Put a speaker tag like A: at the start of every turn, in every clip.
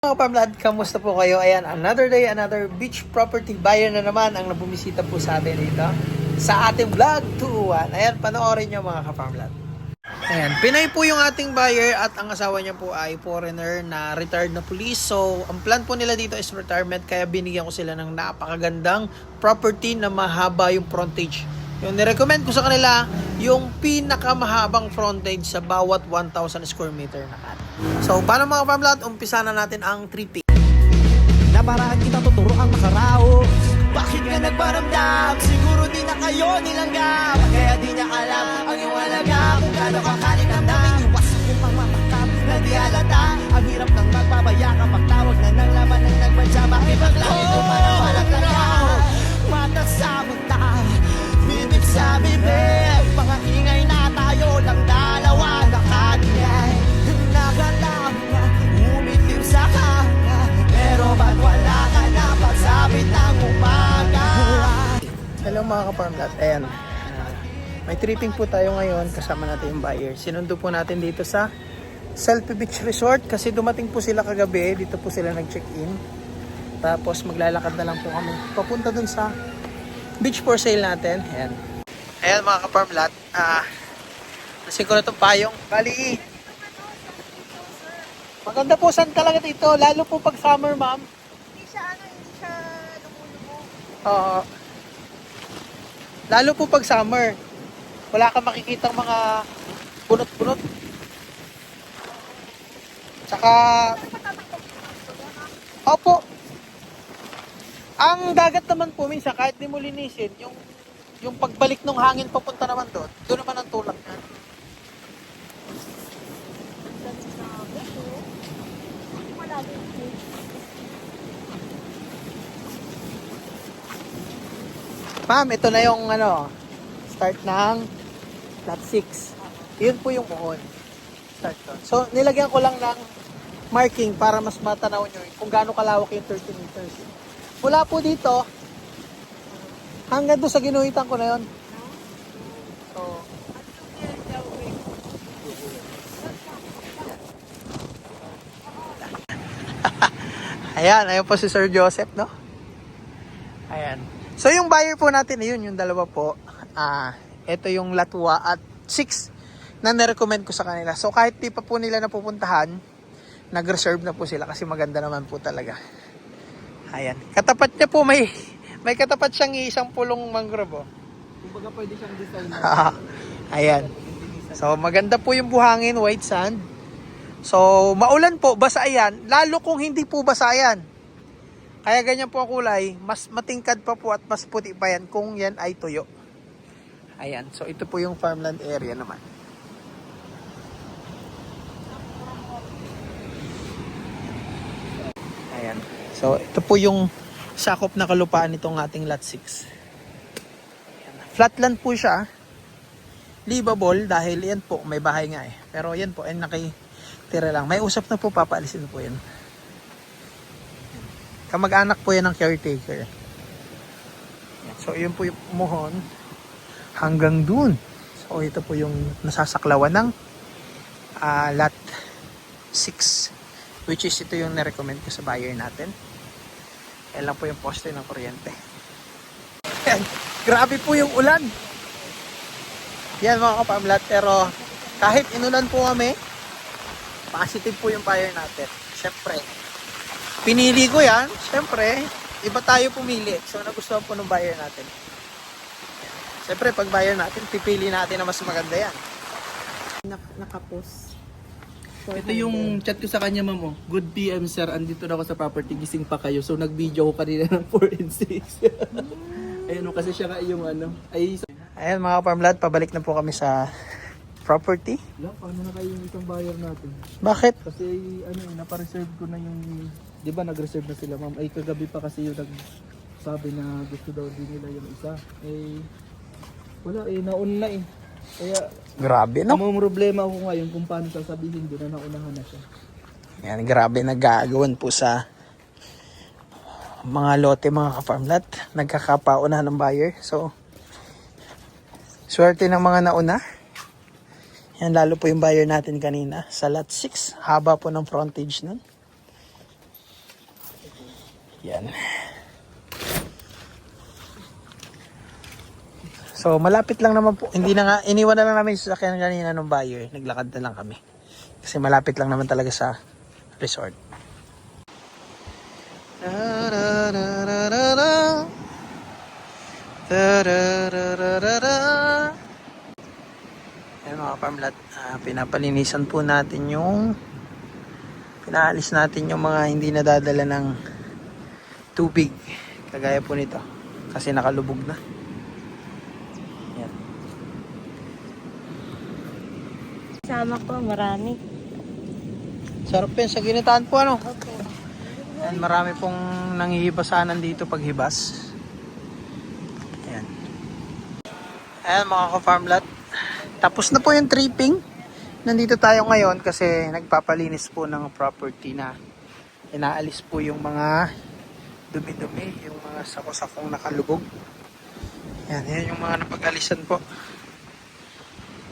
A: Mga Pamlad, kamusta po kayo? Ayan, another day, another beach property buyer na naman ang nabumisita po sa atin dito sa ating vlog 201. Ayan, panoorin nyo mga ka-Pamlad. Ayan, Pinay po yung ating buyer at ang asawa niya po ay foreigner na retired na police. So, ang plan po nila dito is retirement kaya binigyan ko sila ng napakagandang property na mahaba yung frontage. Yung nirecommend ko sa kanila, yung pinakamahabang frontage sa bawat 1,000 square meter na kat. So, paano mga Pamlad? Umpisa na natin ang tripping.
B: Naparaan kita tuturo ang makaraos. Bakit ka nagparamdam? Siguro di na kayo nilanggap. Kaya di niya alam ang iyong alaga. Kung gaano kakalikam namin iwas akong pangmamakap na di halata. Ang hirap ng magpabaya kapag tawag na ng laman ng nagmadya. Makipaglangit ko para walang langaw. Mata sa mata, bibig sa bibig. Pangingay na tayo lang dalawa nakanyay. Nakalam na umitim sa kanya. Pero ba't wala ka na pagsabit ng umaga?
A: Hello mga ka-Pamlad. Ayan. May tripping po tayo ngayon kasama natin yung buyer. Sinundo po natin dito sa Selfie Beach Resort kasi dumating po sila kagabi. Dito po sila nag-check-in. Tapos maglalakad na lang po kami papunta dun sa beach for sale natin. Ayan. Ayan mga ka-Pamlad. Nasin ko na itong payong. Bali, maganda po saan talaga dito. Lalo po pag summer, ma'am.
C: Hindi siya lumulubog.
A: Oo. Lalo po pag summer. Wala kang makikitang mga bunot-bunot. Tsaka, opo. Ang dagat naman po minsan, kahit di mo linisin, yung pagbalik ng hangin papunta naman doon naman ang tulak niya. Ma'am, ito na yung start ng lot 6. Yun po yung muhon. Start doon. So, nilagyan ko lang ng marking para mas matanaw nyo kung gaano kalawak yung 30 meters. Mula po dito, hanggang doon sa ginuhitan ko na yun. So, ayan po si Sir Joseph, no? Ayan. So, yung buyer po natin, yun, yung dalawa po. Ito yung Latwa at 6 na nirecommend ko sa kanila. So, kahit di pa po nila napupuntahan, nag-reserve na po sila kasi maganda naman po talaga. Ayan. Katapat niya po, may katapat siyang isang pulong mangrove.
B: Kumbaga pwede siyang design.
A: Ayan. So, maganda po yung buhangin, white sand. So, maulan po, basa yan. Lalo kung hindi po basa yan. Kaya ganyan po ang kulay, mas matingkad pa po at mas puti pa yan kung yan ay tuyo. Ayan. So, ito po yung farmland area naman. Ayan. So, ito po yung sakop na kalupaan nitong ating lot 6. Ayan. Flatland po siya. Livable dahil yan po, may bahay nga eh. Pero yan po, ay nakitira lang. May usap na po, papaalisin po yan. Kamag-anak po yan ng caretaker. Ayan. So, yun po yung muhon hanggang dun. So, ito po yung nasasaklawan ng lot 6. Which is ito yung na-recommend ko sa buyer natin. Yan lang po yung poste ng kuryente. Yan. Grabe po yung ulan. Yan mga ka-Pamlad. Pero kahit inulan po kami, positive po yung buyer natin. Siyempre, pinili ko yan. Siyempre, iba tayo pumili. So nagustuhan po ng buyer natin. Siyempre, pag buyer natin, pipili natin na mas maganda yan.
C: Nakapos.
B: Ito yung chat ko sa kanya, ma'am. Good PM, sir. Andito na ako sa property. Gising pa kayo. So, nag-video ko kanina ng 4 and 6. Ayun, kasi siya ka yung
A: Ayan mga Pamlad, pabalik na po kami sa property.
B: Paano na kayo yung isang buyer natin?
A: Bakit?
B: Kasi, napareserve ko na yung... Di ba, nag-reserve na sila, ma'am? Ay, kagabi pa kasi yung sabi na gusto daw din nila yung isa. Wala, nauna na eh. Kaya,
A: Grabe, no?
B: ang problema ako ngayon kung paano sasabihin doon na naunahan na siya.
A: Yan, grabe nag-aagawan po sa mga lote, mga ka-Farmlat. Nagkakapaunahan ng buyer. So, swerte ng mga nauna. Yan, lalo po yung buyer natin kanina sa lot 6. Haba po ng frontage nun. Yan. So, malapit lang naman po. Hindi na nga, iniwan na lang namin yung sasakyan kanina ng buyer. Naglakad na lang kami. Kasi malapit lang naman talaga sa resort. Ayan mga farmlat, pinapalinisan po natin pinaalis natin yung mga hindi nadadala ng tubig. Kagaya po nito. Kasi nakalubog na. Ayan.
C: Sama ko, marami.
A: Sarap yan sa ginitaan po ano. Ayan, marami pong nanghihibasanan dito paghibas. Ayan. Ayan mga ka-farmlat. Tapos na po yung tripping. Nandito tayo ngayon kasi nagpapalinis po ng property na inaalis po yung mga dumi-dumi, yung mga sako-sakong nakalubog. Yan, yan yung mga napag-alisan po.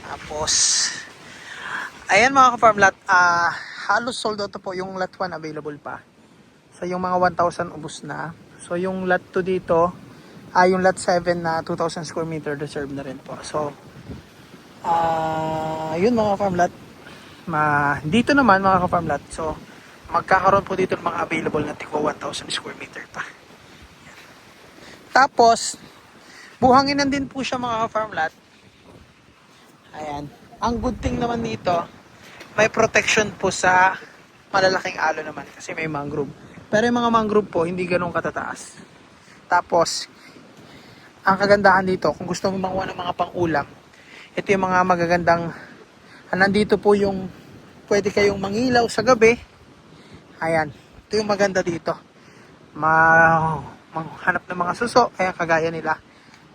A: Tapos, ayan mga ka-farmlat, halos sold out po yung lot 1 available pa. So yung mga 1,000 ubos na. So yung lot 2 dito, yung lot 7 na 2,000 square meter reserve na rin po. So, yun mga ka-farmlat. Dito naman mga ka-farmlat. So, magkakaroon po dito ng mga available na tigwa 1,000 square meter pa. Yan. Tapos, buhanginan din po siya mga ka-farmlat. Ayan. Ang good thing naman dito, may protection po sa malalaking alo naman kasi may mangrove. Pero yung mga mangrove po, hindi ganun katataas. Tapos, ang kagandahan dito, kung gusto mo makuha ng mga pang-ulam, ito yung mga magagandang, nandito po yung pwede kayong mangilaw sa gabi. Ayan, ito yung maganda dito. Manghanap ng mga suso, kaya kagaya nila.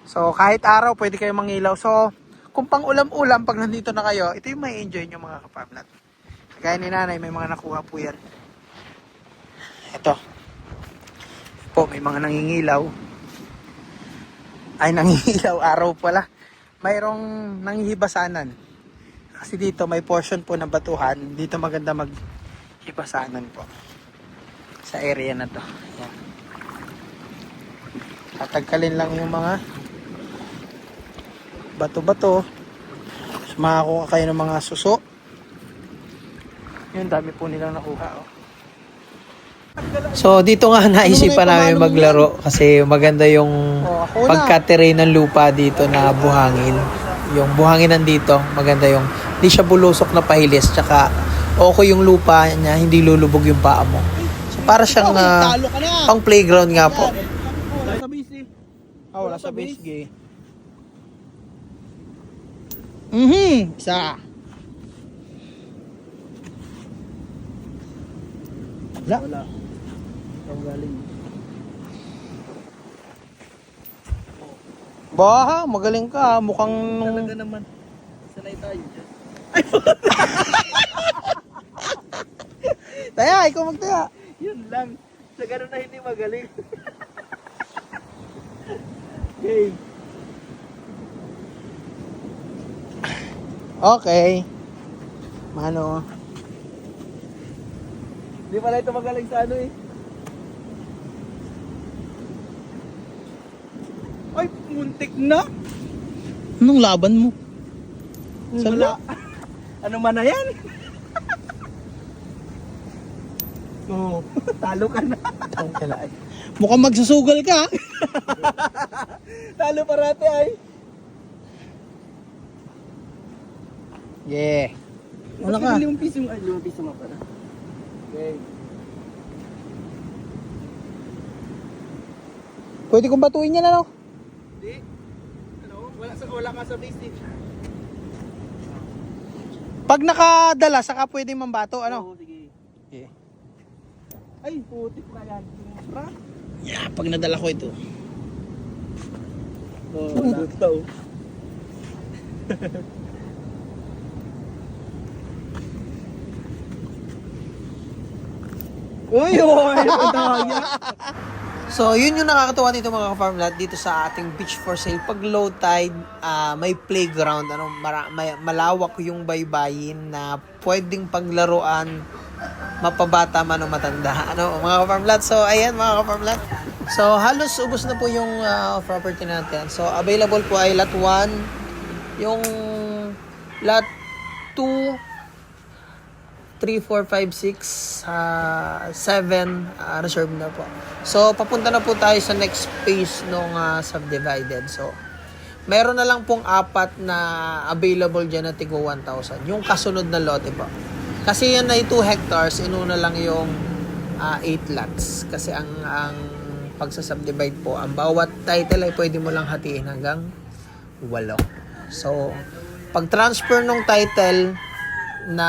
A: So, kahit araw, pwede kayong mangilaw. So, kung pang ulam-ulam, pag nandito na kayo, ito yung may enjoy nyo mga ka-farmlat. Kagaya ni nanay, may mga nakuha po yan. Ito. Po, may mga nangingilaw. Ay, nangingilaw araw pala. Mayroong nanghihibasanan. Kasi dito may portion po ng batuhan. Dito maganda maghibasanan po. Sa area na to. Yan. Tatagkalin lang yung mga bato-bato. Makakuha kayo ng mga suso. Yun, dami po nilang nakuha. Oh. So dito nga naisipan namin maglaro kasi maganda yung pagka-terrain ng lupa dito na buhangin. Yung buhangin nandito, maganda yung hindi siya bulusok na pahilis, tsaka okay yung lupa niya, hindi lulubog yung paa mo. So para siyang pang playground nga po.
B: Wala sa base eh.
A: Wala sa base gay.
B: Isa. Wala. Ang galing.
A: Baha, magaling ka. Mukhang
B: Talaga naman. Sanay tayo dyan.
A: Taya, ikaw magtaya.
B: Yun lang. Sa ganun na hindi magaling. Okay.
A: Okay. Mano.
B: Hindi pala ito magaling sa ano eh. Ay, muntik na.
A: Anong laban mo?
B: Wala. Ano man na yan? Oo. Talo ka na.
A: Mukhang magsusugal ka.
B: Talo parate ay.
A: Yeah. Wala ka.
B: 5 piso ay 5 piso nga pala. Okay.
A: Pwede kong batuin yan ano?
B: Di. Ano? Wala ka sa base eh.
A: Pag nakadala, saka pwede mambato ano?
B: Oo, sige.
A: Yeah.
B: Ay, putik na yan. Pra?
A: Yeah, pag nadala ko ito.
B: Oo, wala daw. Uy, madaya.
A: So, yun yung nakakatuwa dito mga ka-farmlat dito sa ating beach for sale. Pag low tide, may playground, malawak yung baybayin na pwedeng paglaruan mapabata man o matanda. Ano, mga ka-farmlat. So, ayan mga ka-farmlat. So, halos ubos na po yung property natin. So, available po ay lot 1, yung lot 2, 3, 4, 5, 6, 7, reserve na po. So, papunta na po tayo sa next phase nung subdivided. So, meron na lang pong 4 na available dyan na tigo 1,000. Yung kasunod na lote po. Kasi yan ay 2 hectares, inuna lang yung 8 lots. Kasi ang pagsasubdivide po, ang bawat title ay pwede mo lang hatiin hanggang 8. So, pag transfer ng title na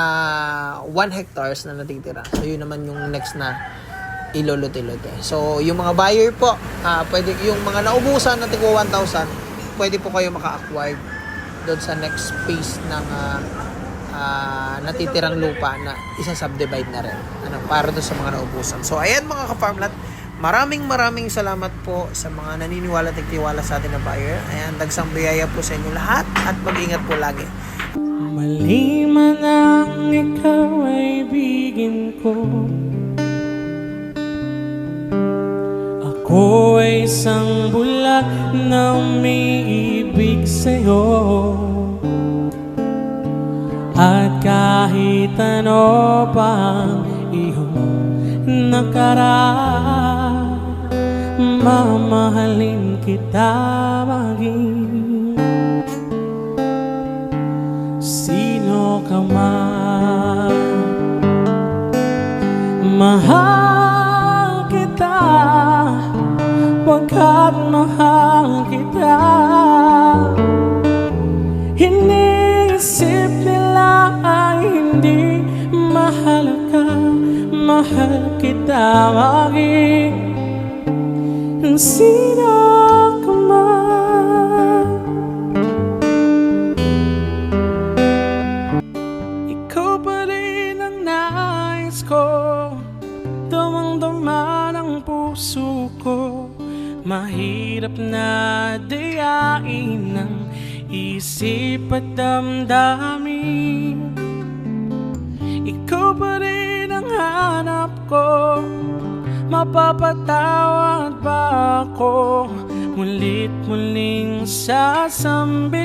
A: 1 hectares na natitira. So, yun naman yung next na ilolote-lote. So, yung mga buyer po, pwede, yung mga naubusan na tigo 1,000, pwede po kayo maka-acquire doon sa next phase ng natitirang lupa na isa-subdivide na rin. Para doon sa mga naubusan. So, ayan mga ka-farmlat, maraming salamat po sa mga naniniwala at nagtiwala sa atin na buyer. Ayan, dagsang biyaya po sa inyo lahat at mag-ingat po lagi.
D: Mali man ang ikaw ay bigin ko, ako ay isang bulag na umiibig sa'yo. At kahit ano pang iyong nakaraan, mamahalin kita maging sino ka man. Mahal kita, pagkat mahal kita. Iniisip nila ay hindi mahal ka, mahal kita maging sino ka man. Ikaw pa rin ang nais ko, damang-dama ng puso ko. Mahirap na dayain ng isip at damdamin. Ikaw pa rin ang hanap ko, mapapatawad ba ako? Mulit-muling sasambitin